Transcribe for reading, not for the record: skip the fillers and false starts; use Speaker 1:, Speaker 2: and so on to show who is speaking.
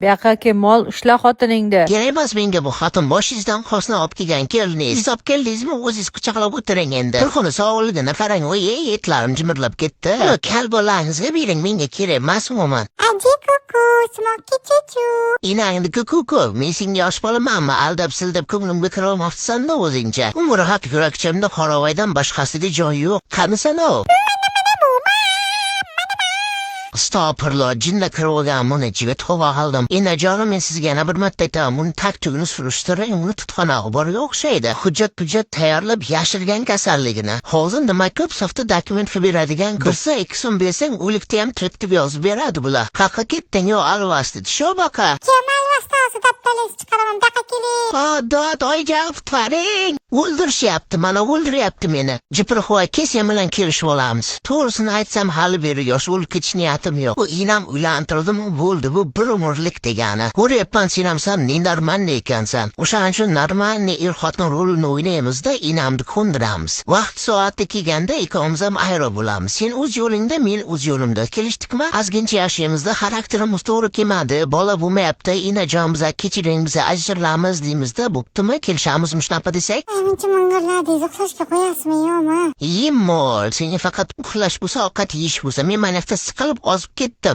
Speaker 1: Buyoqqa kel mol ushla xotiningni.
Speaker 2: Kerak emas menga bu xotin boshingizdan qosni olib kelgan keldingiz. Siz olib keldingizmi o'zingiz quchoqlab o'tiring endi. Bir xona sog'lig'ini qarang, oy etlarim jimirlab ketdi. Kal bolangizga bering, menga kerak emas umuman.
Speaker 3: Aji kuku, smoky chuchu.
Speaker 2: Inangni kuku, men senga yosh bolamanmi? Aldab-sildab ko'nglimga kirolmoqchisan-da o'zingcha. Umr haq yurakchimda qoravoydan boshqasiga joyi yo'q. Qanisan-o? Stopirlar, jinda kirib olgan buni ichiga tova qildim. Enajonim, men sizga yana bir marta aytaman, buni tag-tugini surishtiring, uni tutxonaga borga o'xshaydi. Hujjat tayyorlab yashirgan kasalligini. Hozir nima ko'p safta dokument qilib beradigan, birsa 2 so'm bersang, o'likda ham tiritib yozib beradi bular. Qaqa ketding yo alvasti, shu baqa.
Speaker 3: Kemal vastasi dabdalingiz chiqaraman, daqa keling.
Speaker 2: Dod, oyjab faring. O'ldirishyapti, mana o'ldiryapti meni. Jiprihoy, sen bilan kelishib olamiz. To'g'risini aytsam, hali beri yosh o'lib ketish niyatim yo'q. Bu inam uylantirdimi bo'ldi, bu bir umrlik degani. Ko'ryapman, sen normal ekansan. O'shaning uchun normal er-xotin rolini o'ynaymiz-da, inamni ko'ndiramiz. Vaqt soati kelganda ikkovimiz ham ayro bo'lamiz. Sen o'z yo'lingda, men o'z yo'limda. Kelishdikmi? Ozgincha yashaymizda, xarakterimiz to'g'ri kelmadi, bola bo'lmayapti, inajonimizga kechiring, biz ajralamiz deymizda, bo'ptimi? Kelishamizmi shunaqa desak?
Speaker 3: Menimcha ming'irladingiz, uxlashga qo'yasizmi yo'qmi?
Speaker 2: Yemol, senga faqat uxlash bo'lsa, ovqat yeyish bo'lsa, men mana siqilib ozib ketdim.